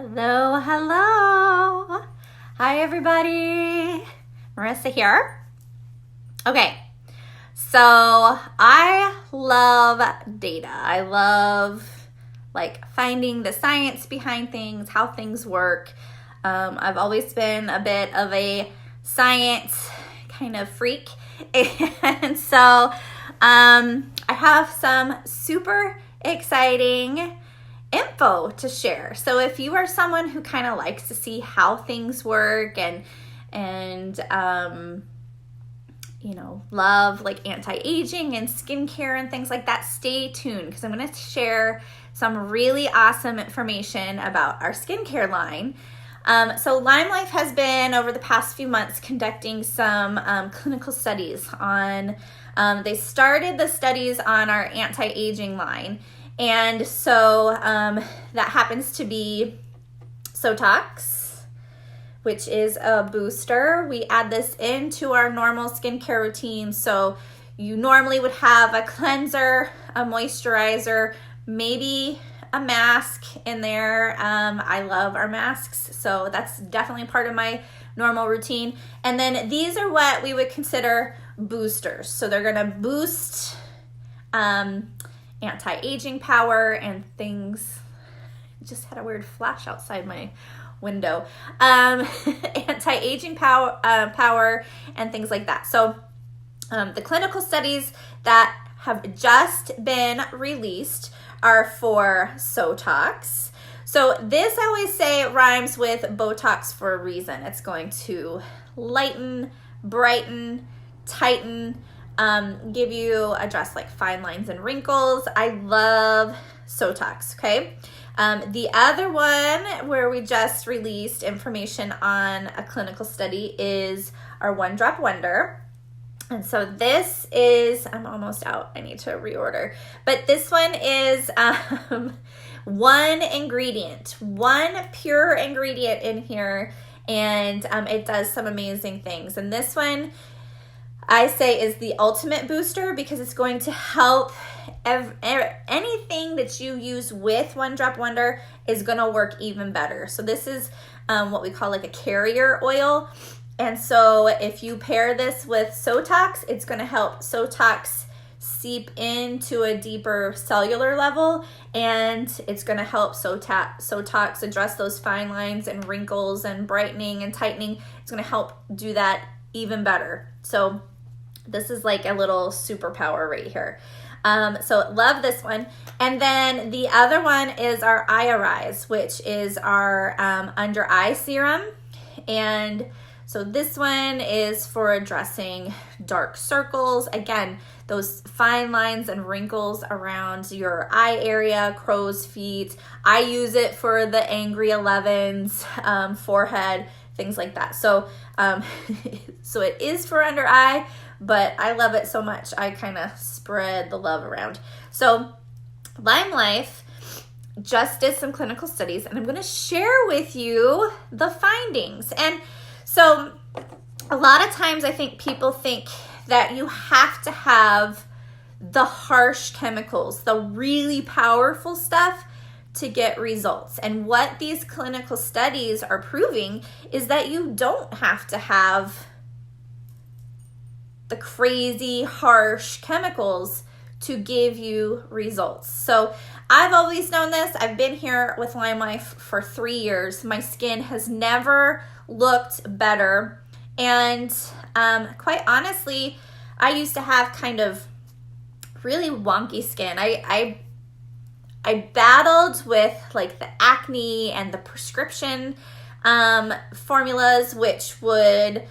Hello, hello. Hi, everybody. Marissa here. Okay, so I love data. I love finding the science behind things, how things work. I've always been a bit of a science kind of freak. And so I have some super exciting info to share. So if you are someone who kind of likes to see how things work and love anti-aging and skincare and things like that, stay tuned because I'm going to share some really awesome information about our skincare line. So LimeLife has been over the past few months conducting some clinical studies on, they started the studies on our anti-aging line. And so that happens to be Sotox, which is a booster. We add this into our normal skincare routine. So you normally would have a cleanser, a moisturizer, maybe a mask in there. I love our masks, so that's definitely part of my normal routine. And then these are what we would consider boosters. So they're gonna boost anti-aging power and things. Just had a weird flash outside my window. Anti-aging power and things like that. So the clinical studies that have just been released are for Sotox. So this, I always say, rhymes with Botox for a reason. It's going to lighten, brighten, tighten, address fine lines and wrinkles. I love Sotox, okay? The other one where we just released information on a clinical study is our One Drop Wonder. And so this is, I'm almost out, I need to reorder. But this one is one pure ingredient in here, and it does some amazing things. And this one, I say, is the ultimate booster because it's going to help anything that you use with One Drop Wonder is going to work even better. So this is what we call a carrier oil. And so if you pair this with Sotox, it's going to help Sotox seep into a deeper cellular level, and it's going to help Sotox address those fine lines and wrinkles and brightening and tightening. It's going to help do that even better. So this is like a little superpower right here. So love this one. And then the other one is our Eye Arise, which is our under eye serum. And so this one is for addressing dark circles. Again, those fine lines and wrinkles around your eye area, crow's feet. I use it for the angry 11s, forehead, things like that. So, so it is for under eye, but I love it so much. I kind of spread the love around. So LimeLife just did some clinical studies, and I'm going to share with you the findings. And so a lot of times I think people think that you have to have the harsh chemicals, the really powerful stuff to get results. And what these clinical studies are proving is that you don't have to have the crazy harsh chemicals to give you results. So I've always known this. I've been here with LimeLife for 3 years. My skin has never looked better. And quite honestly, I used to have kind of really wonky skin. I battled with the acne and the prescription formulas, which would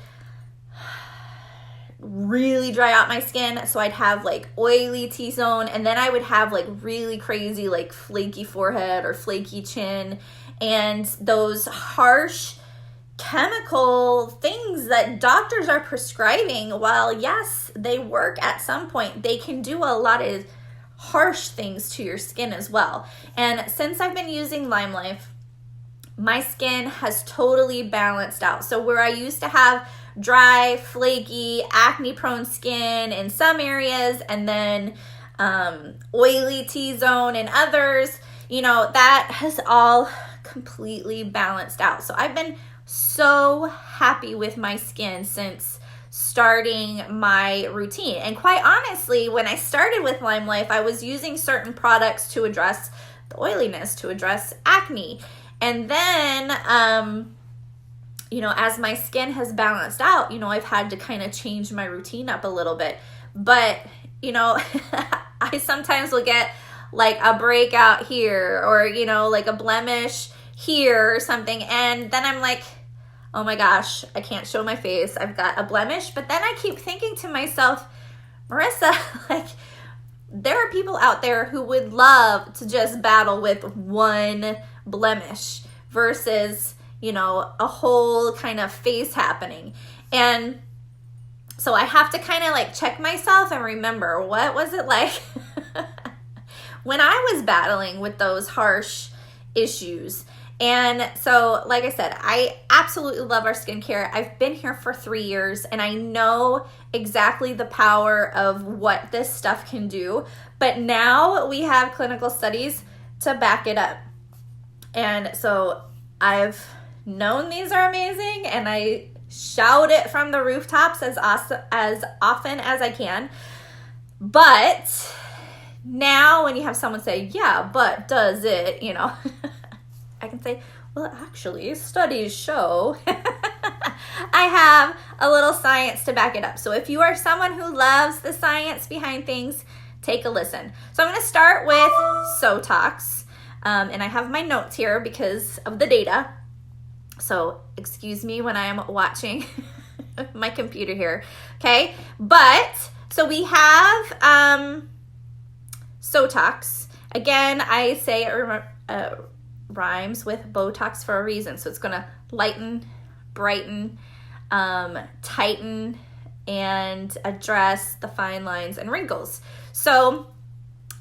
really dry out my skin. So I'd have oily T-zone, and then I would have really crazy flaky forehead or flaky chin, and those harsh chemical things that doctors are prescribing, while yes, they work at some point, they can do a lot of harsh things to your skin as well. And since I've been using LimeLife, my skin has totally balanced out. So where I used to have dry, flaky, acne-prone skin in some areas, and then oily T-zone in others, that has all completely balanced out. So I've been so happy with my skin since starting my routine. And quite honestly, when I started with LimeLife, I was using certain products to address the oiliness, to address acne. And then, you know, as my skin has balanced out, you know, I've had to kind of change my routine up a little bit. But, you know, I sometimes will get like a breakout here, or, you know, like a blemish here or something. And then I'm like, oh my gosh, I can't show my face. I've got a blemish. But then I keep thinking to myself, Marissa, like, there are people out there who would love to just battle with one blemish versus, you know, a whole kind of face happening. And so I have to kind of like check myself and remember, what was it like when I was battling with those harsh issues? And so, like I said, I absolutely love our skincare. I've been here for 3 years and I know exactly the power of what this stuff can do. But now we have clinical studies to back it up. And so I've known these are amazing and I shout it from the rooftops as often as I can. But now when you have someone say, yeah, but does it, you know, I can say, well, actually, studies show. I have a little science to back it up. So if you are someone who loves the science behind things, take a listen. So I'm going to start with Sotox. And I have my notes here because of the data. So excuse me when I am watching my computer here. Okay. But so we have Sotox. Again, I say it rhymes with Botox for a reason. So it's going to lighten, brighten, tighten, and address the fine lines and wrinkles. So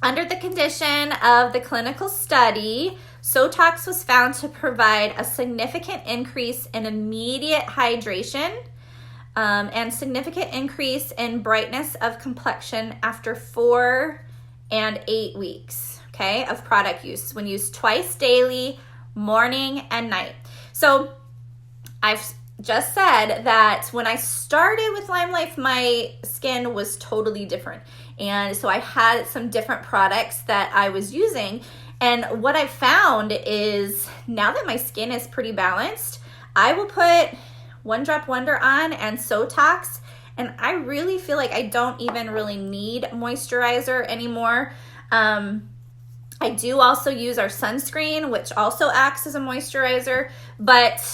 under the condition of the clinical study, Sotox was found to provide a significant increase in immediate hydration and significant increase in brightness of complexion after 4 and 8 weeks, okay, of product use when used twice daily, morning and night. So I've just said that when I started with LimeLife, my skin was totally different. And so I had some different products that I was using. And what I found is now that my skin is pretty balanced, I will put One Drop Wonder on and Sotox. And I really feel like I don't even really need moisturizer anymore. I do also use our sunscreen, which also acts as a moisturizer. But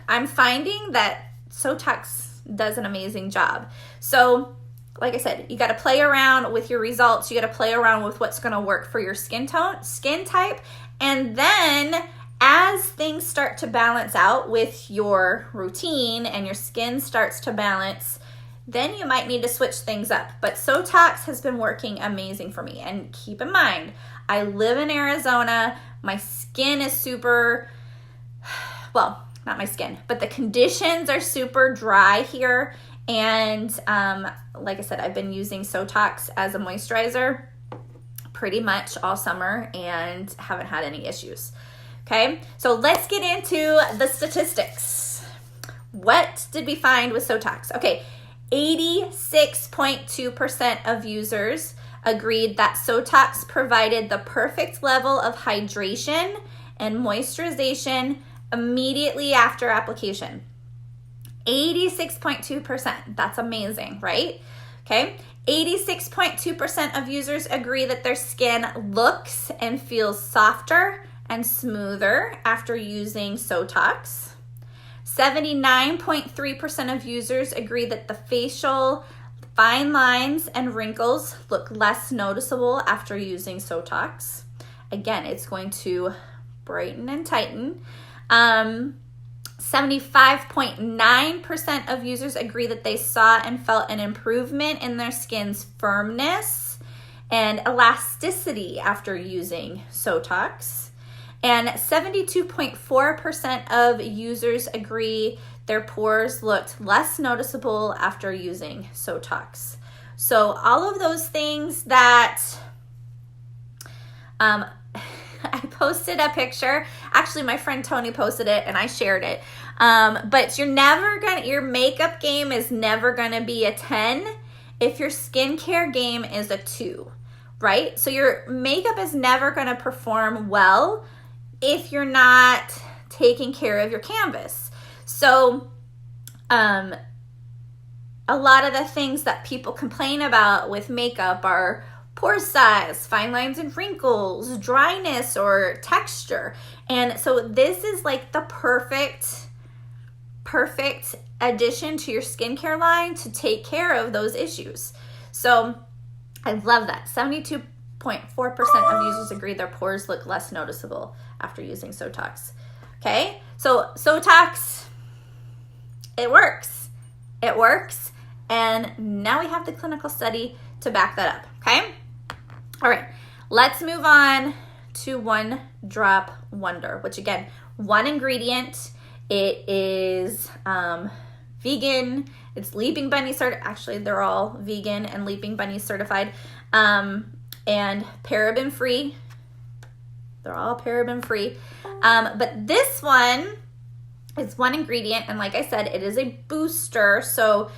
I'm finding that Sotox does an amazing job. So like I said, you got to play around with your results. You got to play around with what's going to work for your skin tone, skin type. And then as things start to balance out with your routine and your skin starts to balance, then you might need to switch things up. But Sotox has been working amazing for me. And keep in mind, I live in Arizona. My skin is super, well, not my skin, but the conditions are super dry here. And like I said, I've been using Sotox as a moisturizer pretty much all summer and haven't had any issues. Okay, so let's get into the statistics. What did we find with Sotox? Okay, 86.2% of users agreed that Sotox provided the perfect level of hydration and moisturization immediately after application. 86.2%. That's amazing, right? Okay. 86.2% of users agree that their skin looks and feels softer and smoother after using Sotox. 79.3% of users agree that the facial fine lines and wrinkles look less noticeable after using Sotox. Again, it's going to brighten and tighten. 75.9% of users agree that they saw and felt an improvement in their skin's firmness and elasticity after using Sotox. And 72.4% of users agree their pores looked less noticeable after using Sotox. So all of those things that I posted a picture. Actually, my friend Tony posted it and I shared it. But your makeup game is never gonna be a 10 if your skincare game is a 2, right? So your makeup is never gonna perform well if you're not taking care of your canvas. So, a lot of the things that people complain about with makeup are pore size, fine lines and wrinkles, dryness, or texture. And so this is like the perfect addition to your skincare line to take care of those issues. So I love that. 72.4% of users agree their pores look less noticeable after using Sotox. Okay, so Sotox, it works. It works. And now we have the clinical study to back that up, okay? All right, let's move on to One Drop Wonder, which again, one ingredient. It is vegan. It's Leaping Bunny certified. Actually, they're all vegan and Leaping Bunny certified, and paraben free. They're all paraben free. But this one is one ingredient, and like I said, it is a booster. So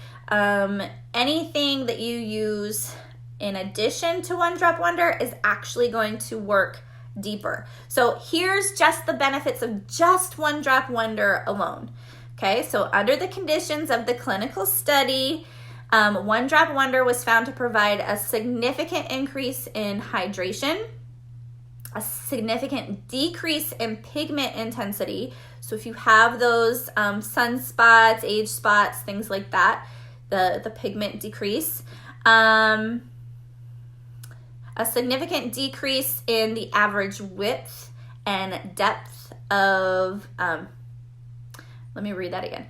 anything that you use in addition to One Drop Wonder is actually going to work deeper. So here's just the benefits of just One Drop Wonder alone. Okay, so under the conditions of the clinical study, One Drop Wonder was found to provide a significant increase in hydration, a significant decrease in pigment intensity. So if you have those sunspots, age spots, things like that, the pigment decrease. A significant decrease in the average width and depth of, let me read that again.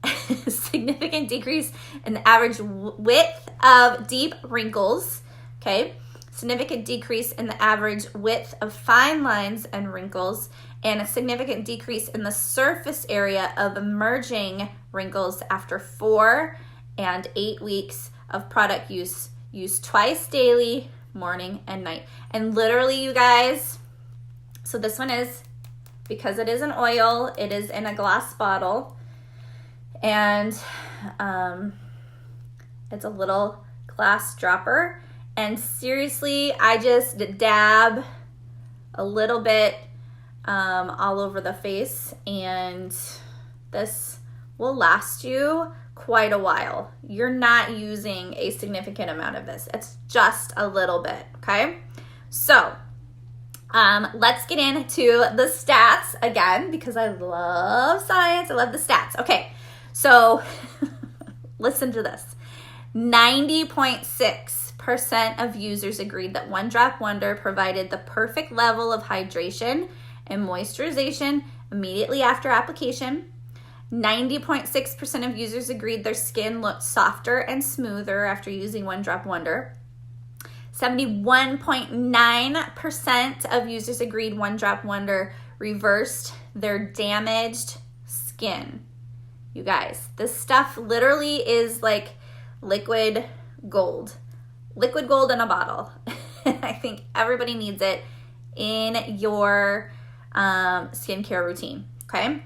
A significant decrease in the average width of deep wrinkles, okay? Significant decrease in the average width of fine lines and wrinkles, and a significant decrease in the surface area of emerging wrinkles after 4 and 8 weeks of product use, used twice daily, morning and night. And literally, you guys, so this one is, because it is an oil, it is in a glass bottle, and it's a little glass dropper. And seriously, I just dab a little bit all over the face, and this will last you quite a while. You're not using a significant amount of this. It's just a little bit, okay? So let's get into the stats again, because I love science. I love the stats. Okay, so listen to this. 90.6% of users agreed that One Drop Wonder provided the perfect level of hydration and moisturization immediately after application. 90.6% of users agreed their skin looked softer and smoother after using One Drop Wonder. 71.9% of users agreed One Drop Wonder reversed their damaged skin. You guys, this stuff literally is like liquid gold. Liquid gold in a bottle. I think everybody needs it in your skincare routine, okay?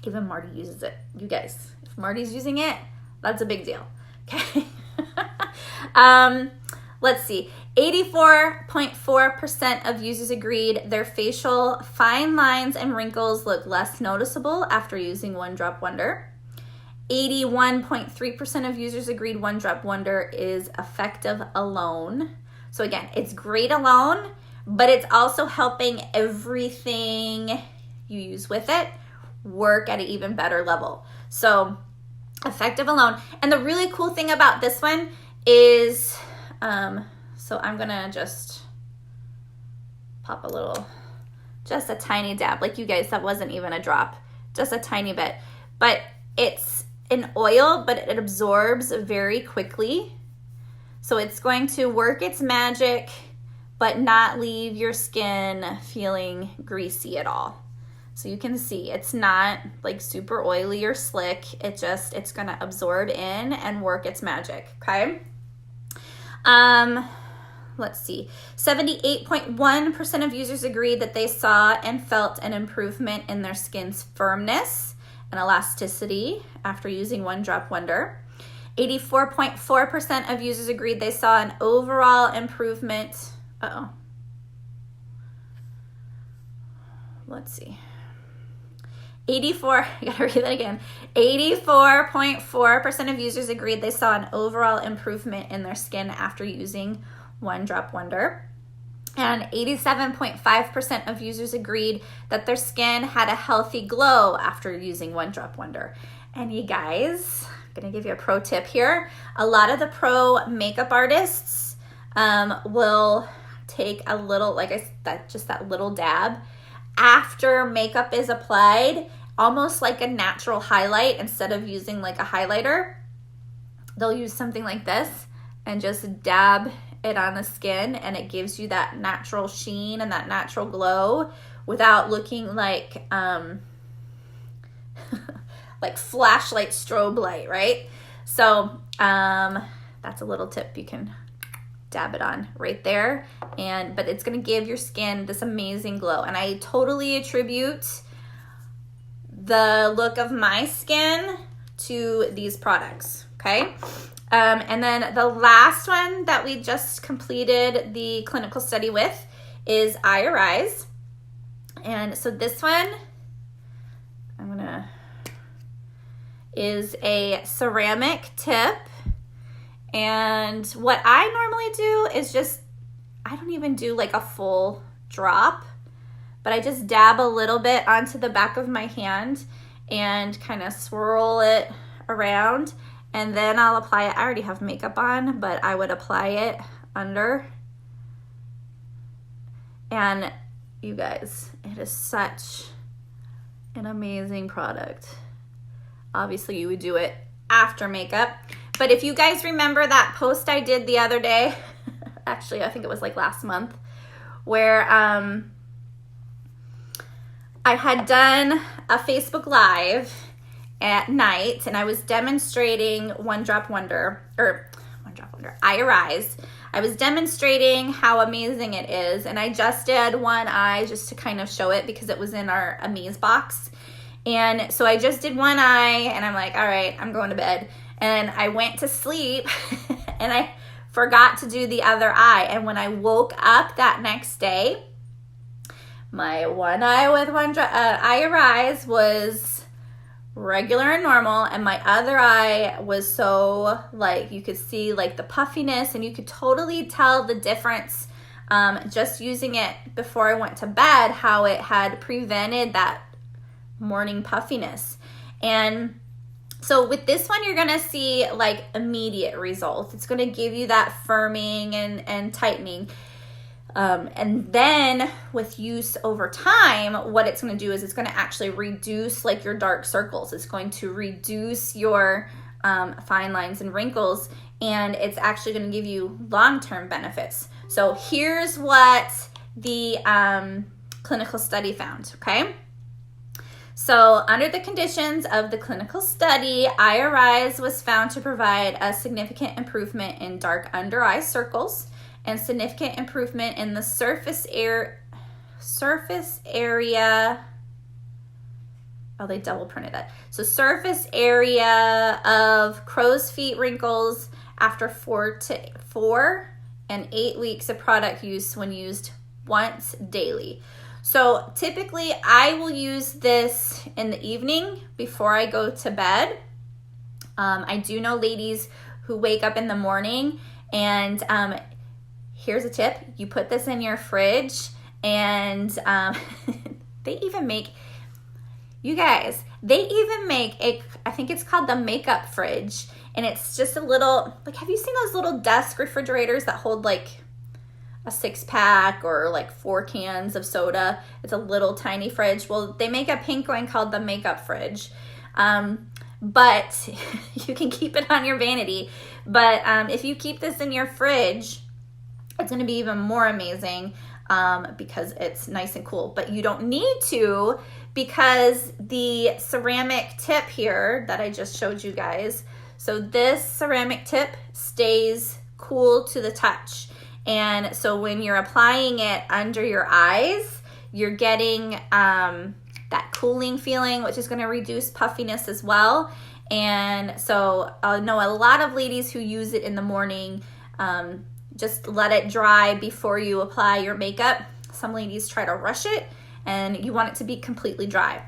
Even Marty uses it. You guys, if Marty's using it, that's a big deal, okay? Let's see. 84.4% of users agreed their facial fine lines and wrinkles look less noticeable after using One Drop Wonder. 81.3% of users agreed One Drop Wonder is effective alone. So again, it's great alone, but it's also helping everything you use with it work at an even better level. So effective alone. And the really cool thing about this one is, so I'm gonna just pop a little, just a tiny dab. Like you guys, that wasn't even a drop, just a tiny bit. But it's an oil, but it absorbs very quickly. So it's going to work its magic, but not leave your skin feeling greasy at all. So you can see it's not like super oily or slick. It's gonna absorb in and work its magic, okay? let's see, 78.1% of users agreed that they saw and felt an improvement in their skin's firmness and elasticity after using One Drop Wonder. 84.4% of users agreed they saw an overall improvement. Let's see. I gotta read that again. 84.4% of users agreed they saw an overall improvement in their skin after using One Drop Wonder. And 87.5% of users agreed that their skin had a healthy glow after using One Drop Wonder. And you guys, I'm gonna give you a pro tip here. A lot of the pro makeup artists will take a little, just that little dab after makeup is applied, almost like a natural highlight. Instead of using like a highlighter, they'll use something like this and just dab it on the skin, and it gives you that natural sheen and that natural glow without looking like like flashlight strobe light, right? So that's a little tip. You can dab it on right there, but it's gonna give your skin this amazing glow. And I totally attribute the look of my skin to these products, okay? And then the last one that we just completed the clinical study with is Eye Arise. And so this one, is a ceramic tip. And what I normally do is I don't even do like a full drop, but I just dab a little bit onto the back of my hand and kind of swirl it around, and then I'll apply it. I already have makeup on, but I would apply it under. And you guys, it is such an amazing product. Obviously you would do it after makeup, but if you guys remember that post I did the other day, actually I think it was like last month, where I had done a Facebook Live at night and I was demonstrating One Drop Wonder, Eye Arise. I was demonstrating how amazing it is, and I just did one eye just to kind of show it because it was in our Amaze box. And so I just did one eye and I'm like, all right, I'm going to bed. And I went to sleep and I forgot to do the other eye. And when I woke up that next day, my one eye with Eye Arise was regular and normal, and my other eye was so, like, you could see like the puffiness, and you could totally tell the difference just using it before I went to bed, how it had prevented that morning puffiness. And so with this one, you're gonna see like immediate results. It's gonna give you that firming and tightening. And then with use over time, what it's going to do is it's going to actually reduce like your dark circles. It's going to reduce your fine lines and wrinkles, and it's actually going to give you long-term benefits. So here's what the clinical study found, okay? So under the conditions of the clinical study, Eye Arise was found to provide a significant improvement in dark under eye circles and significant improvement in the surface area. Oh, they double printed that. So surface area of crow's feet wrinkles after 4 and 8 weeks of product use when used once daily. So typically I will use this in the evening before I go to bed. I do know ladies who wake up in the morning, and here's a tip. You put this in your fridge, and they even make a, I think it's called the makeup fridge, and it's just a little, like, have you seen those little desk refrigerators that hold like a 6-pack or like 4 cans of soda? It's a little tiny fridge. Well, they make a pink one called the makeup fridge. But you can keep it on your vanity. But if you keep this in your fridge, it's going to be even more amazing because it's nice and cool. But you don't need to, because the ceramic tip here that I just showed you guys, so this ceramic tip stays cool to the touch. And so when you're applying it under your eyes, you're getting that cooling feeling, which is going to reduce puffiness as well. And so I know a lot of ladies who use it in the morning, just let it dry before you apply your makeup. Some ladies try to rush it, and you want it to be completely dry.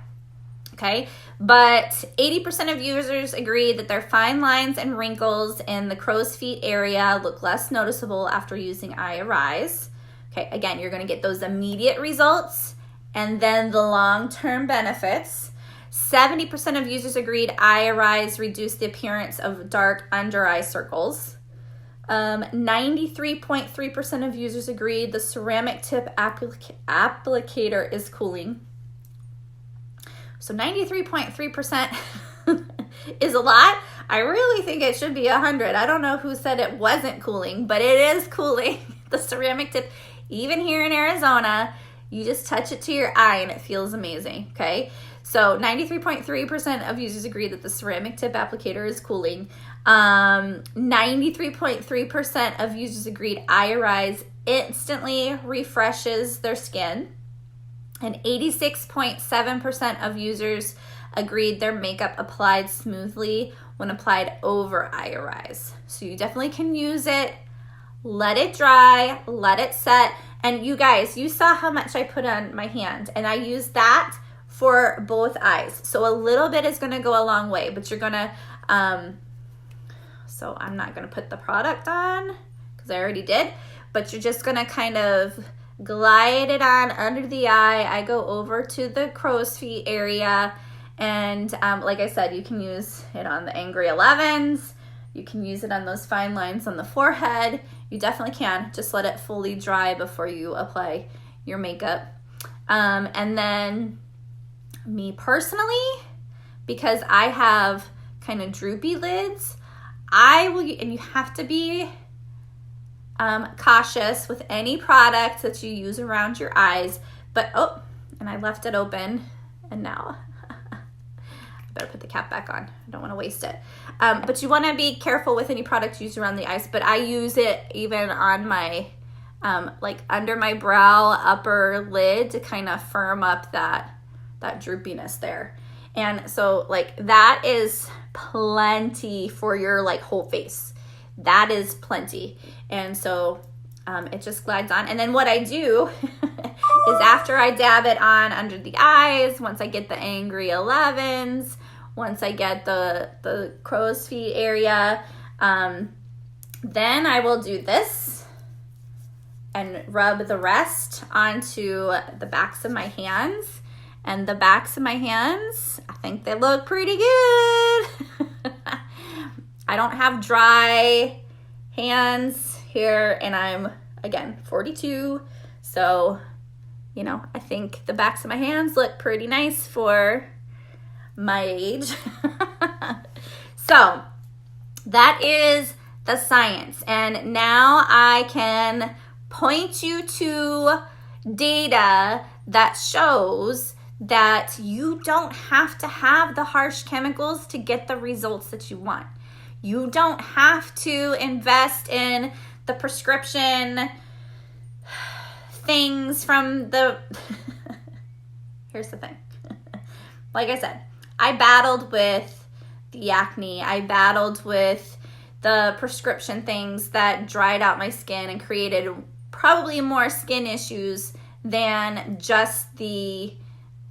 Okay, but 80% of users agree that their fine lines and wrinkles in the crow's feet area look less noticeable after using Eye Arise. Okay, again, you're going to get those immediate results and then the long-term benefits. 70% of users agreed Eye Arise reduced the appearance of dark under eye circles. 93.3% of users agreed the ceramic tip applicator is cooling. So 93.3% is a lot. I really think it should be 100. I don't know who said it wasn't cooling, but it is cooling. The ceramic tip, even here in Arizona, you just touch it to your eye and it feels amazing, okay? So 93.3% of users agree that the ceramic tip applicator is cooling. 93.3% of users agreed Eye Arise instantly refreshes their skin. And 86.7% of users agreed their makeup applied smoothly when applied over Eye Arise. So you definitely can use it, let it dry, let it set. And you guys, you saw how much I put on my hand, and I used that for both eyes. So a little bit is gonna go a long way, but you're gonna, so I'm not gonna put the product on because I already did, but you're just gonna kind of glide it on under the eye. I go over to the crow's feet area, and like I said, you can use it on the angry 11s. You can use it on those fine lines on the forehead. You definitely can. Just let it fully dry before you apply your makeup. And then me personally, because I have kind of droopy lids, I will, and you have to be cautious with any product that you use around your eyes, but oh, and I left it open, and now I better put the cap back on. I don't want to waste it. But you want to be careful with any product used around the eyes, but I use it even on my, like under my brow, upper lid to kind of firm up that droopiness there. And so like that is plenty for your like whole face. That is plenty. And so it just glides on. And then what I do is after I dab it on under the eyes, once I get the angry 11s, once I get the crow's feet area, then I will do this and rub the rest onto the backs of my hands. And the backs of my hands, I think they look pretty good. I don't have dry hands here, and I'm, again, 42. So, you know, I think the backs of my hands look pretty nice for my age. So, that is the science. And now I can point you to data that shows that you don't have to have the harsh chemicals to get the results that you want. You don't have to invest in the prescription things from the... Here's the thing. Like I said, I battled with the acne. I battled with the prescription things that dried out my skin and created probably more skin issues than just the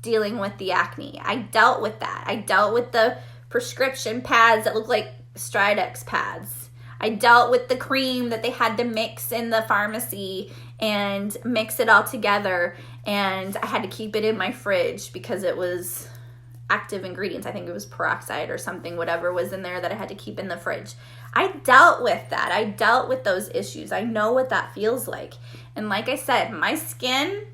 dealing with the acne. I dealt with that. I dealt with the prescription pads that look like Stridex pads. I dealt with the cream that they had to mix in the pharmacy and mix it all together, and I had to keep it in my fridge because it was active ingredients. I think it was peroxide or something, whatever was in there that I had to keep in the fridge. I dealt with that. I dealt with those issues. I know what that feels like. And like I said, my skin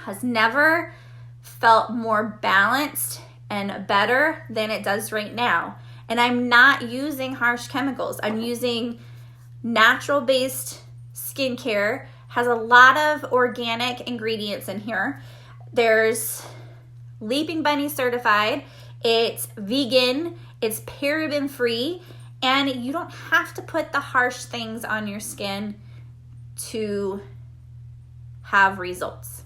has never felt more balanced and better than it does right now. And I'm not using harsh chemicals. I'm using natural-based skincare. Has a lot of organic ingredients in here. There's Leaping Bunny certified. It's vegan. It's paraben-free. And you don't have to put the harsh things on your skin to have results.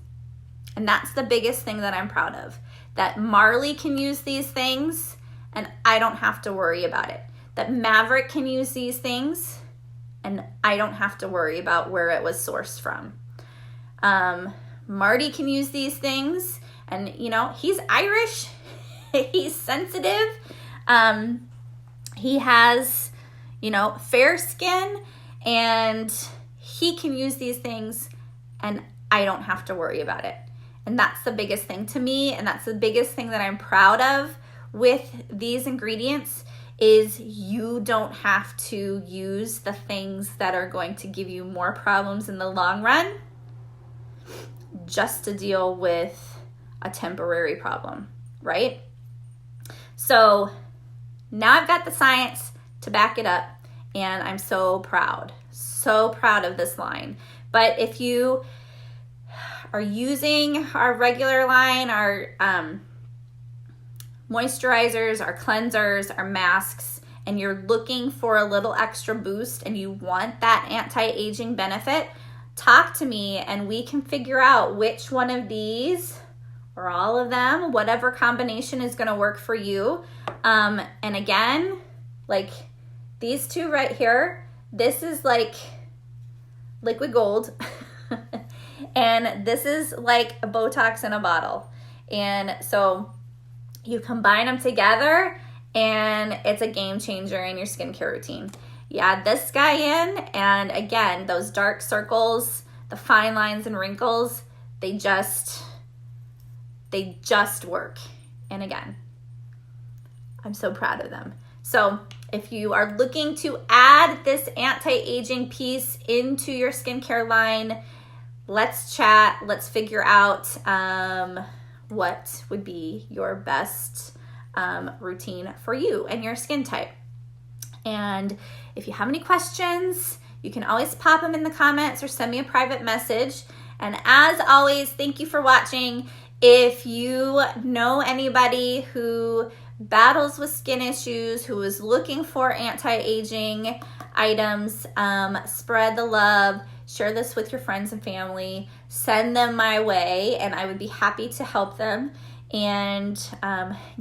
And that's the biggest thing that I'm proud of, that Marley can use these things and I don't have to worry about it. That Maverick can use these things and I don't have to worry about where it was sourced from. Marty can use these things, and you know, he's Irish, he's sensitive, he has, you know, fair skin, and he can use these things and I don't have to worry about it. And that's the biggest thing to me, and that's the biggest thing that I'm proud of with these ingredients, is you don't have to use the things that are going to give you more problems in the long run just to deal with a temporary problem, right? So now I've got the science to back it up, and I'm so proud of this line. But if you are using our regular line, our moisturizers, our cleansers, our masks, and you're looking for a little extra boost and you want that anti-aging benefit, talk to me and we can figure out which one of these or all of them, whatever combination is going to work for you. And again, like these two right here, this is like liquid gold and this is like a Botox in a bottle. And so you combine them together and it's a game changer in your skincare routine. You add this guy in, and again, those dark circles, the fine lines and wrinkles, they just work. And again, I'm so proud of them. So if you are looking to add this anti-aging piece into your skincare line, let's chat. Let's figure out what would be your best routine for you and your skin type. And if you have any questions, you can always pop them in the comments or send me a private message. And as always, thank you for watching. If you know anybody who battles with skin issues, who is looking for anti-aging items, spread the love, share this with your friends and family, send them my way, and I would be happy to help them and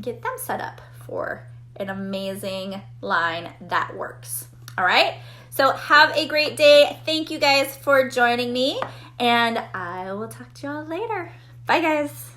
get them set up for an amazing line that works. All right, so have a great day. Thank you guys for joining me, and I will talk to y'all later. Bye guys.